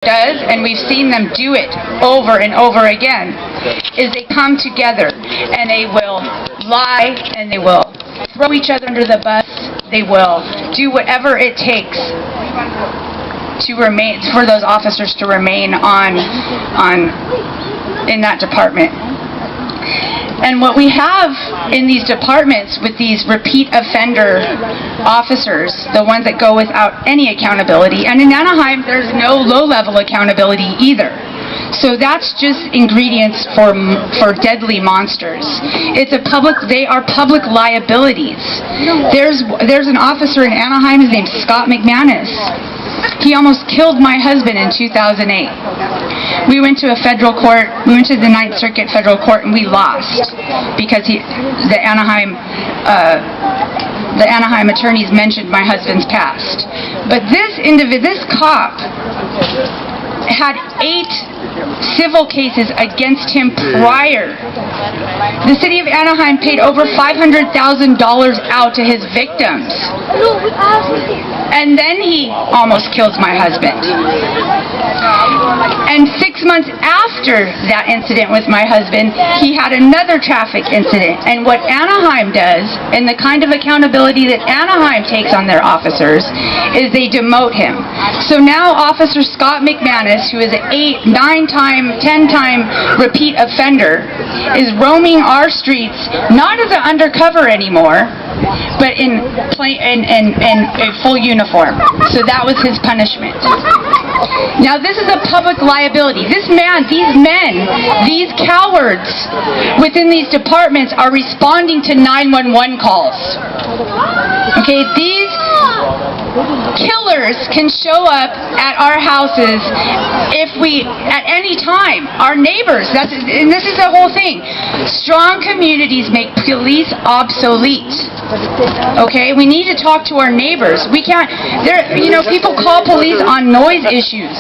does, and we've seen them do it over and over again, is they come together and they will lie and they will throw each other under the bus. They will do whatever it takes to remain, for those officers to remain in that department. And what we have in these departments with these repeat offender officers, the ones that go without any accountability, and in Anaheim there's no low-level accountability either. So that's just ingredients for deadly monsters. They are public liabilities. There's an officer in Anaheim, his name's Scott McManus. He almost killed my husband in 2008. We went to a federal court, we went to the Ninth Circuit Federal Court, and we lost because the Anaheim attorneys mentioned my husband's past. But this cop had 8 civil cases against him prior. The city of Anaheim paid over $500,000 out to his victims. And then he almost kills my husband. And 6 months after that incident with my husband, he had another traffic incident. And what Anaheim does, and the kind of accountability that Anaheim takes on their officers, is they demote him. So now Officer Scott McManus, who is an 8, 9-time, 10-time repeat offender, is roaming our streets, not as an undercover anymore, but in a full uniform. So that was his punishment. Now this is a public liability. These men, these cowards within these departments are responding to 911 calls. Okay, these killers can show up at our houses at any time. Our neighbors, and this is the whole thing. Strong communities make police obsolete. Okay, we need to talk to our neighbors. We can't, people call police on noise issues.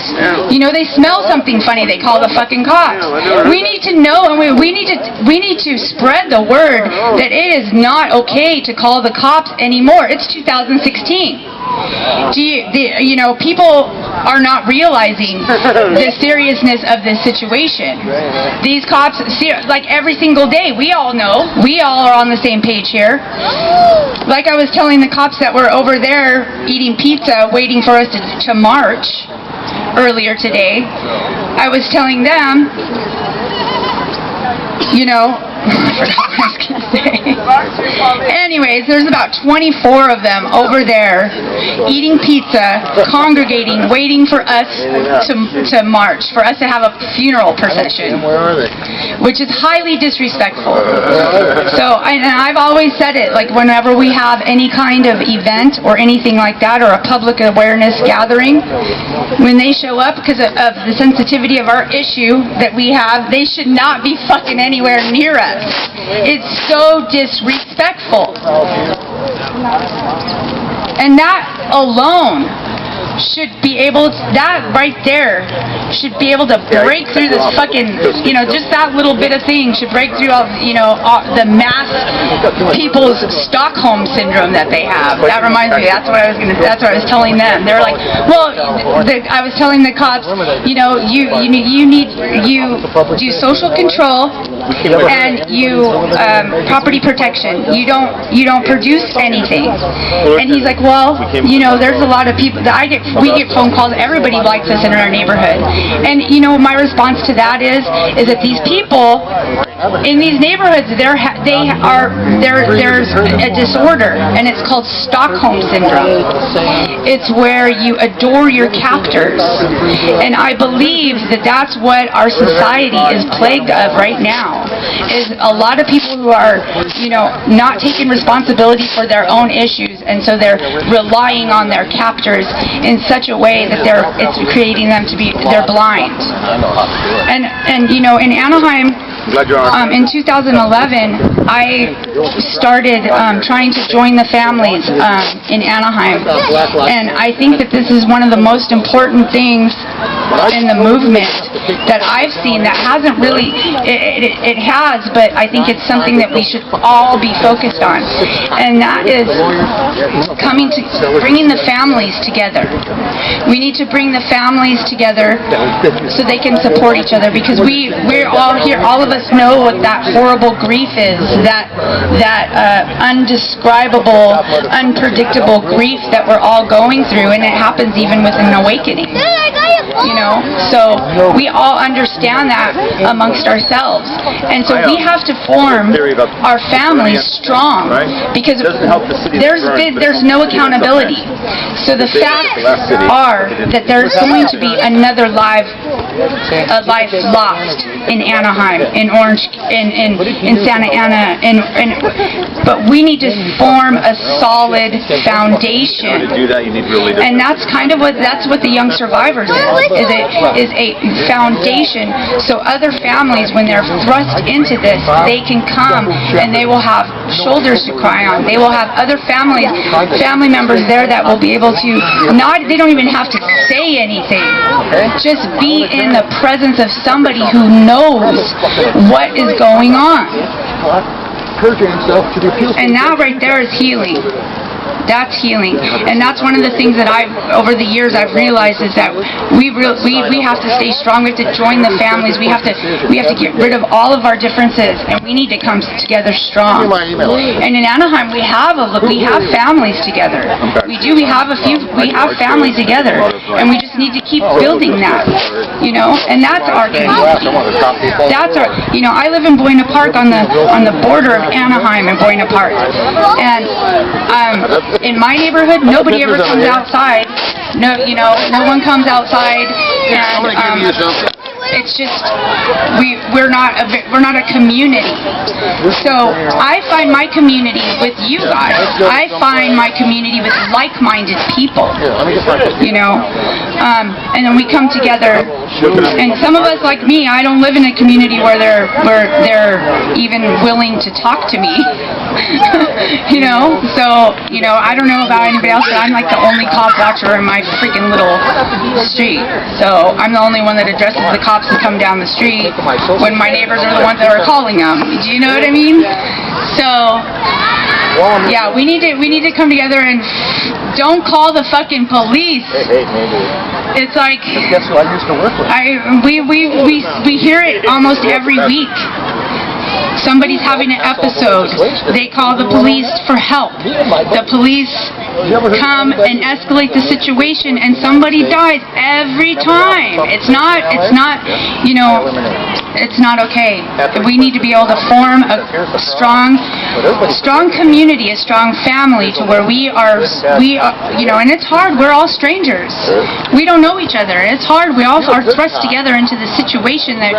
They smell something funny, they call the fucking cops. We need to know, and we need to spread the word that it is not okay to call the cops anymore. It's 2016. People are not realizing the seriousness of this situation. These cops, like every single day, we all know, we all are on the same page here. Like I was telling the cops that were over there eating pizza, waiting for us to march earlier today, I was telling them, I forgot what I was going to say. Anyways, there's about 24 of them over there eating pizza, congregating, waiting for us to march, for us to have a funeral procession, which is highly disrespectful. So, and I've always said it, like whenever we have any kind of event or anything like that, or a public awareness gathering, when they show up because of the sensitivity of our issue that we have, they should not be fucking anywhere near us. It's so disrespectful. And that alone should be able to, that right there should be able to break through this fucking, just that little bit of thing should break through all, the mass people's Stockholm syndrome that they have. That reminds me, that's what I was telling them. They were like, well, I was telling the cops, you do social control and you property protection. You don't produce anything. And he's like, well, there's a lot of people that we get phone calls. Everybody likes us in our neighborhood. And my response to that is that these people in these neighborhoods, there's a disorder, and it's called Stockholm syndrome. It's where you adore your captors, and I believe that that's what our society is plagued of right now. Is a lot of people who are, not taking responsibility for their own issues, and so they're relying on their captors in such a way that it's creating them to be, they're blind. And in Anaheim, in 2011, I started trying to join the families in Anaheim, and I think that this is one of the most important things in the movement that I've seen that hasn't really, it has, but I think it's something that we should all be focused on, and that is bringing the families together. We need to bring the families together so they can support each other, because we're all here, all of us know what that horrible grief is, that undescribable, unpredictable grief that we're all going through, and it happens even with an awakening. You know, so we all understand that amongst ourselves, and so we have to form our families strong, because there's no accountability. So the facts are that there's going to be another life lost in Anaheim, in Orange, in Santa Ana, but we need to form a solid foundation, and that's kind of what the Young Survivors is a foundation, so other families, when they're thrust into this, they can come and they will have shoulders to cry on. They will have other family members there that will be able to they don't even have to say anything, just be in the presence of somebody who knows what is going on. And that right there is healing. That's healing, and that's one of the things that over the years I've realized is that we have to stay strong. We have to join the families. We have to get rid of all of our differences, and we need to come together strong. And in Anaheim, we have families together. We do. We have families together, and we just need to keep building that. You know, and that's our community. That's our. You know, I live in Buena Park on the border of Anaheim and Buena Park, and in my neighborhood, nobody ever comes outside. No, you know, no one comes outside, and it's just we're not a community. So I find my community with you guys. I find my community with like-minded people. You know, and then we come together. And some of us, like me, I don't live in a community where they're even willing to talk to me. You know, so I don't know about anybody else, but I'm like the only cop watcher in my freaking little street. So I'm the only one that addresses the cops that come down the street when my neighbors are the ones that are calling them. Do you know what I mean? So yeah, we need to come together and don't call the fucking police. It's like guess who I used to work with? We hear it almost every week. Somebody's having an episode. They call the police for help. The police come and escalate the situation, and somebody dies every time. It's not, you know, it's not okay. We need to be able to form a strong community, a strong family, to where we are, you know, and it's hard. We're all strangers. We don't know each other. It's hard. We all are thrust together into the situation that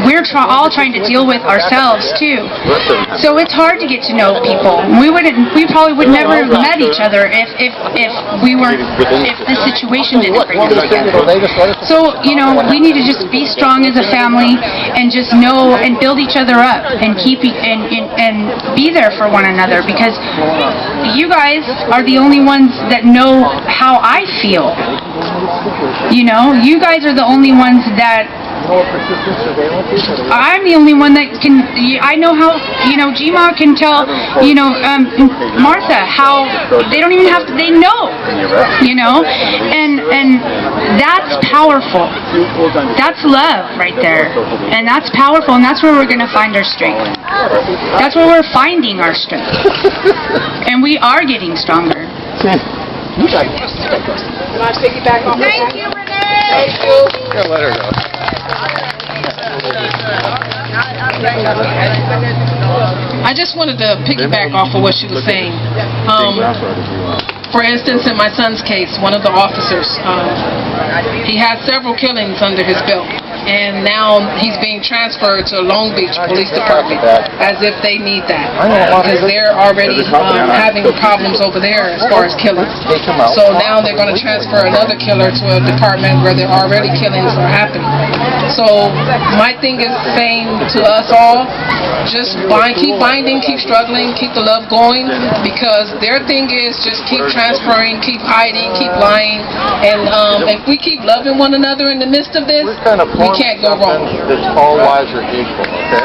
we're all trying to deal with ourselves too. So it's hard to get to know people. We probably would never have met each other if the situation didn't bring us together. So, you know, we need to just be strong as a family and just know and build each other up and and be there for one another, because you guys are the only ones that know how I feel. You know, you guys are the only ones that I'm the only one that can. I know how, you know, Gma can tell, you know, Martha, how they don't even have to. They know, you know, and that's powerful. That's love right there, and that's powerful, and that's where we're going to find our strength. That's where we're finding our strength, and we are getting stronger. Can I piggyback off of that? Thank you, Renee. Thank you. Yeah, let her go. I just wanted to piggyback off of what she was saying. For instance, in my son's case, one of the officers, he had several killings under his belt. and now he's being transferred to Long Beach Police Department as if they need that, because they're already having problems over there as far as killings. So now they're going to transfer another killer to a department where there already killings are happening. So my thing is saying to us all, just keep binding, keep struggling, keep the love going, because their thing is just keep transferring, keep hiding, keep lying, and if we keep loving one another in the midst of this, we can't go wrong. That all lives are equal, okay?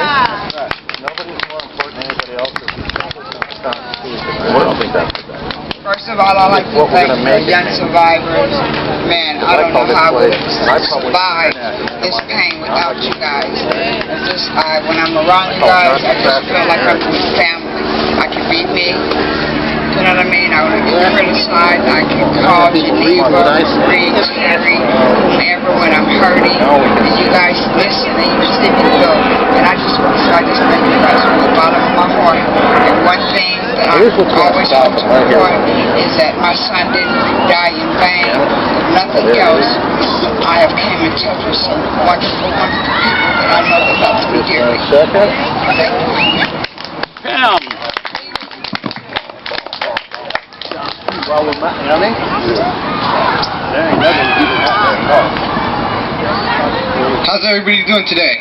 Nobody's more important than anybody else. I don't think that's the best. First of all, I'd like to thank the young survivors. Man, I don't know how I would survive this pain without you guys. It's just, when I'm around you guys, I just feel like I'm with family. I can be me. You know what I mean? I want to be criticized. I can call Geneva, Reed, Sherry, whomever when I'm hurting. And you guys listen and you see me go. And I just want to say, I just thank you guys from the bottom of my heart. And one thing that I always hope to report is that my son didn't die in vain. If nothing else, I have came in touch with some wonderful, wonderful people that I know that love me dearly. Thank you. How's everybody doing today?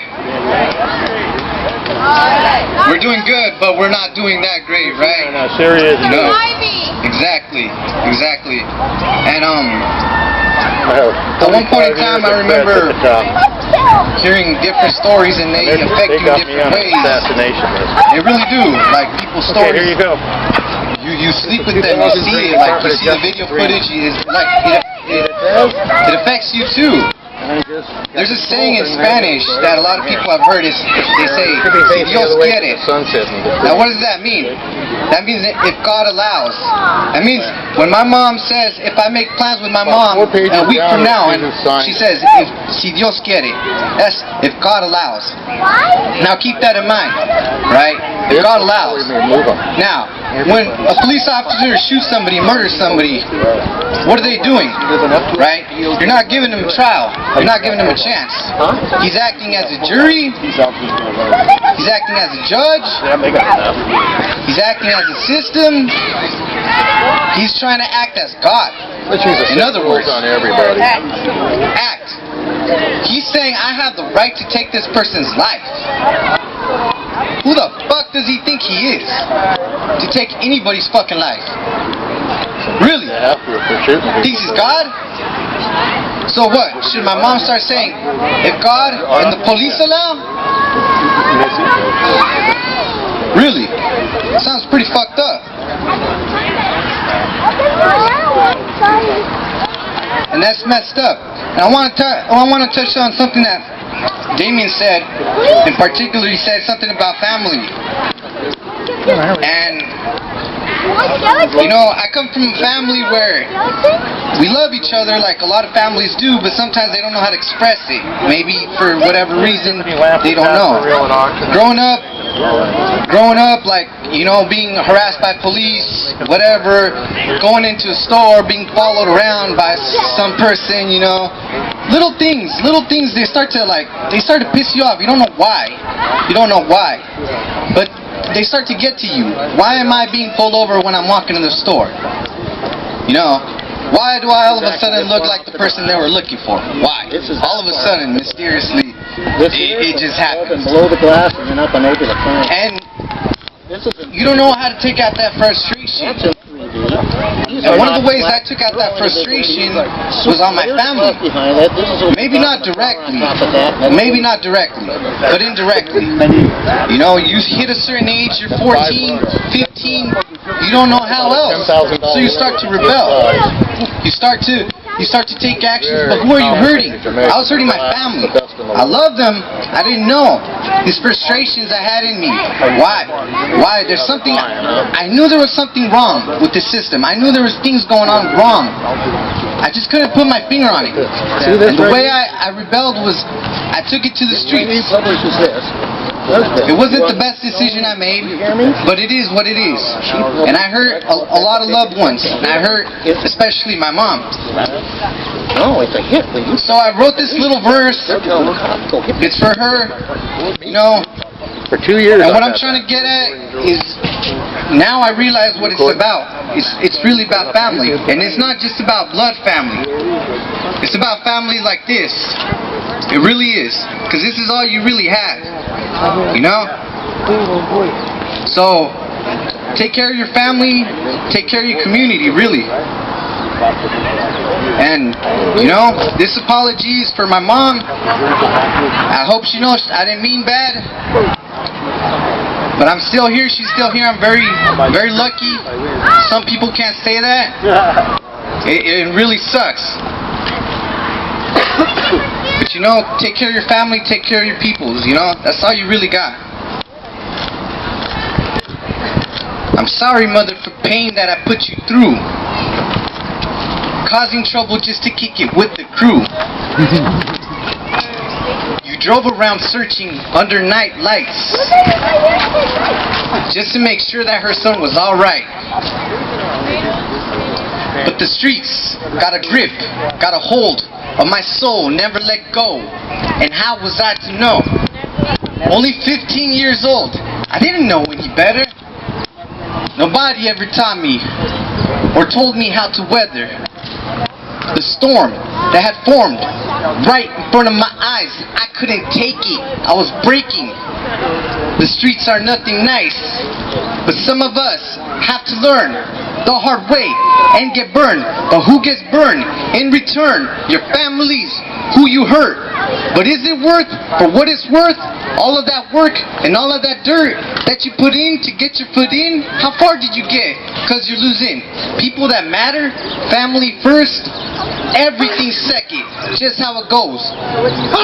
We're doing good, but we're not doing that great, right? Serious. No. Exactly. And at one point in time, I remember hearing different stories, and they affect you in different ways. They really do. Like people's stories. Here you go. You sleep with them, you see it, like you see the video footage, it's like it affects you too. There's a saying in Spanish that a lot of people have heard, they say, si Dios quiere. Now what does that mean? That means if God allows. That means when my mom says, if I make plans with my mom a week from now, and she says, if si Dios quiere, that's if God allows. Now keep that in mind, right? If God allows. Now, when a police officer shoots somebody, murders somebody, what are they doing? Right? You're not giving them a trial. You're not giving them a chance. He's acting as a jury. He's acting as a judge. He's acting as a system. He's trying to act as God. In other words, act. He's saying, I have the right to take this person's life. Who the fuck does he think he is to take anybody's fucking life? Really? Thinks he's God? So what? Should my mom start saying, if God and the police allow? Really? That sounds pretty fucked up. And that's messed up. And I want to touch on something that Damien said. In particular, he said something about family. And you know, I come from a family where we love each other like a lot of families do, but sometimes they don't know how to express it. Maybe for whatever reason, they don't know. Growing up, like, you know, being harassed by police, whatever, going into a store, being followed around by some person, you know. Little things, they start to piss you off. You don't know why. But they start to get to you. Why am I being pulled over when I'm walking in the store? You know, why do I all of a sudden look like the person they were looking for? Why? All of a sudden, mysteriously, it just happens. Below the glass and you're not going to open the phone. And you don't know how to take out that frustration. And one of the ways I took out that frustration was on my family. Maybe not directly, but indirectly. You know, you hit a certain age, you're 14, 15, you don't know how else. So you start to rebel. You start to take actions, but who are you hurting? I was hurting my family. I love them. I didn't know these frustrations I had in me. Why? There's something. I knew there was something wrong with the system. I knew there was things going on wrong. I just couldn't put my finger on it. And the way I rebelled was I took it to the streets. It wasn't the best decision I made, but it is what it is. And I hurt a lot of loved ones. And I hurt especially my mom. No, it's a hit. So I wrote this little verse. It's for her, you know. For 2 years. And what I'm trying to get at is, now I realize what it's about. It's really about family. And it's not just about blood family. It's about family like this. It really is. Because this is all you really had. You know? So, take care of your family. Take care of your community, really. And, you know, this apology is for my mom. I hope she knows I didn't mean bad. But I'm still here, she's still here. I'm very, very lucky. Some people can't say that. It really sucks. But you know, take care of your family, take care of your peoples, you know? That's all you really got. I'm sorry, mother, for pain that I put you through. Causing trouble just to kick it with the crew. You drove around searching under night lights just to make sure that her son was alright. But the streets got a grip, got a hold of my soul, never let go. And how was I to know? Only 15 years old, I didn't know any better. Nobody ever taught me or told me how to weather the storm that had formed right in front of my eyes. I couldn't take it. I was breaking. The streets are nothing nice, but some of us have to learn the hard way and get burned. But who gets burned in return? Your families, who you hurt. But is it worth, for what it's worth, all of that work and all of that dirt that you put in to get your foot in? How far did you get? Because you're losing people that matter, family first, everything second, just how it goes.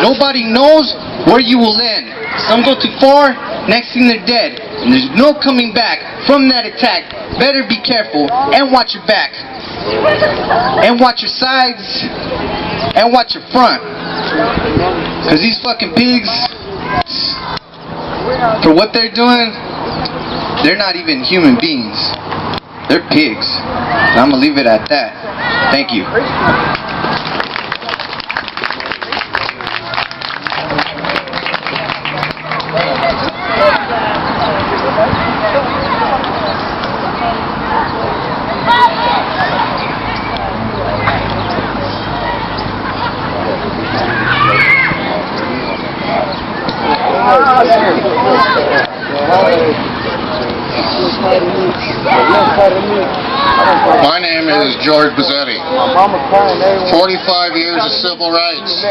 Nobody knows where you will end. Some go too far, next thing they're dead. And there's no coming back from that attack. Better be careful and watch your back. And watch your sides. And watch your front. Because these fucking pigs, for what they're doing, they're not even human beings. They're pigs. And I'm going to leave it at that. Thank you. My name is George Bazzetti. 45 years of civil rights.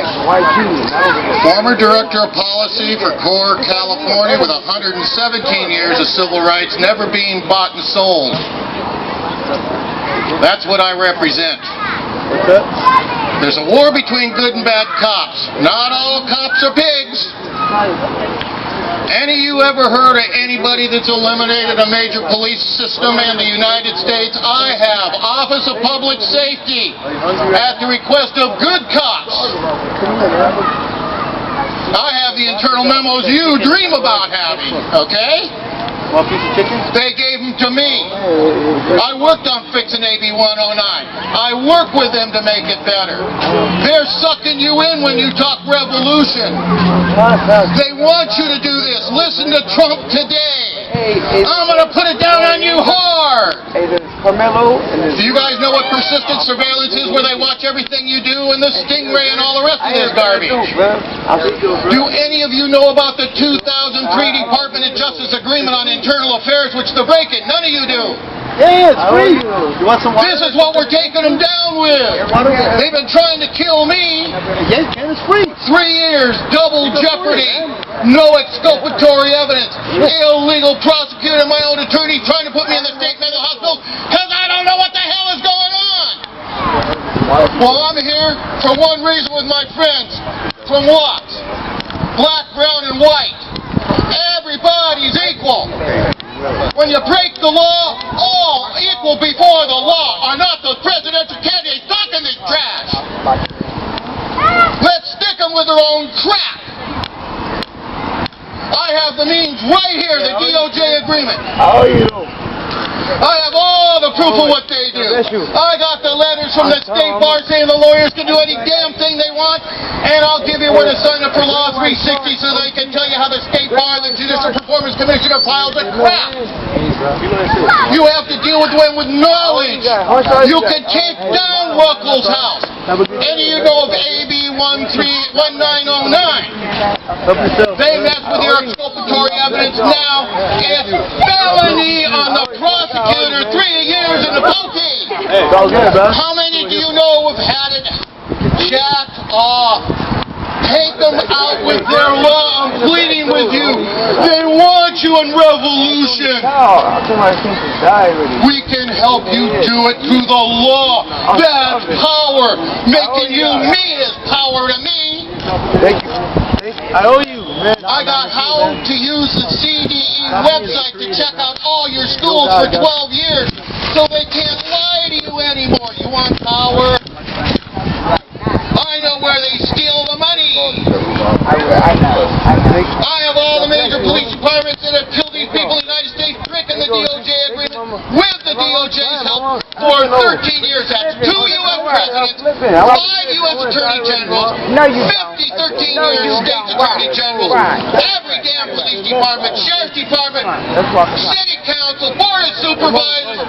Former Director of Policy for CORE California with 117 years of civil rights, never being bought and sold. That's what I represent. There's a war between good and bad cops. Not all cops are pigs. Any of you ever heard of anybody that's eliminated a major police system in the United States? I have. Office of Public Safety, at the request of good cops. I have the internal memos you dream about having, okay? They gave them to me. I worked on fixing AB 109. I work with them to make it better. They're sucking you in when you talk revolution. They want you to do this. Listen to Trump today. I'm going to put it down on you hard. Do you guys know what persistent surveillance is, where they watch everything you do, and the Stingray and all the rest of this garbage? Do any of you know about the 2003 Department of Justice Agreement on Internal Affairs, which they're breaking? None of you do. Yeah, it's free. You want some water? This is what we're taking them down with. They've been trying to kill me. It's free. 3 years, double jeopardy, no exculpatory evidence, illegal prosecutor, my own attorney trying to put me in the state mental hospital because I don't know what the hell is going on. Well, I'm here for one reason with my friends from Watts. Black, brown, and white. Everybody's equal. When you break the law, all equal before the law are not the presidential candidates talking this trash. Let's stick them with their own crap. I have the right here, the DOJ agreement. How are you? I have all the proof of what they do. I got the letters from the State Bar saying the lawyers can do any damn thing they want, and I'll give you where to sign up for Law 360 so they can tell you how the State Bar and the Judicial Performance Commissioner piles of crap. You have to deal with them with knowledge. You can take down Ruckel's house. Any of you know of AB 1909? They mess with your exculpatory evidence now. It's felony on the prosecutor, 3 years in the booking. How many do you know have had it jacked off? Take them out with their law. I'm pleading with you. They want you in revolution. We can help you do it through the law. That's power. Making you me is power to me. Thank you. I owe you, man. I got how to use the CDE website to check out all your schools for 12 years so they can't lie to you anymore. You want power? I know where they steal the money. I have all the major police departments that have killed these people in the United States drinking the DOJ agreement with the DOJ's help for 13 years. That's 2 U.S. presidents, 5 U.S. attorney generals, 13 years state attorney generals, every damn police department, sheriff's department, city council, board of supervisors,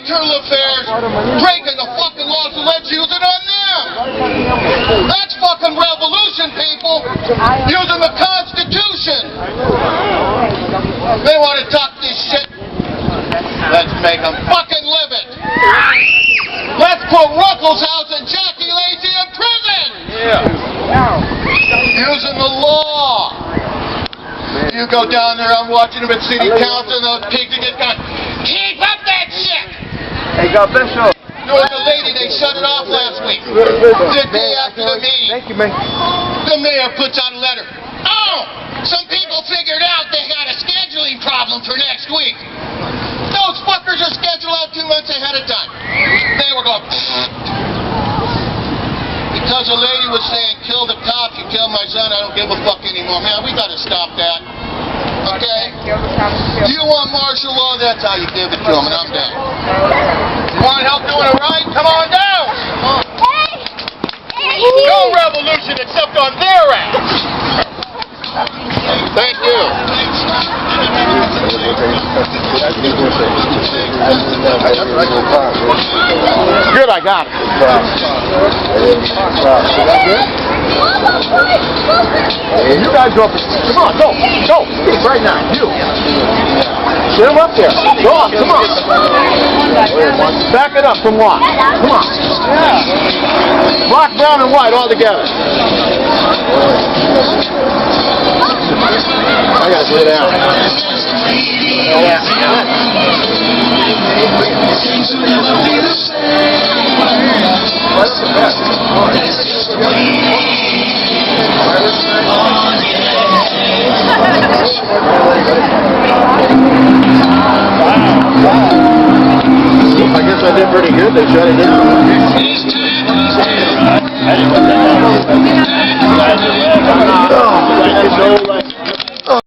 internal affairs, breaking the fucking laws and let's use it on them. That's fucking revolution, people. Using the Constitution. They want to talk this shit. Let's make them fucking live it. Let's put Ruckel's house and Jackie Lacey in prison. Using the law. You go down there, I'm watching them at city council, and those pigs are just going, keep up that shit. Hey, God bless you. There was a lady, they shut it off last week. The day after the meeting. Thank you, man. The mayor puts out a letter. Oh! Some people figured out they had a scheduling problem for next week. Those fuckers are scheduled out 2 months ahead of time. They were going, because a lady was saying, kill the cops, you killed my son, I don't give a fuck anymore. Man, we gotta stop that. Okay? You want martial law, that's how you give it to them, and I'm down. You want help doing it right? Come on down! No revolution except on their ass! Thank you. Good, I got it. Hey, you guys go up. Come on, go. Right now, you. Get him up there. Go on, come on. Back it up from what? Come on. Black, brown, and white all together. I gotta sit down. What's the best? I guess I did pretty good. They shut it in.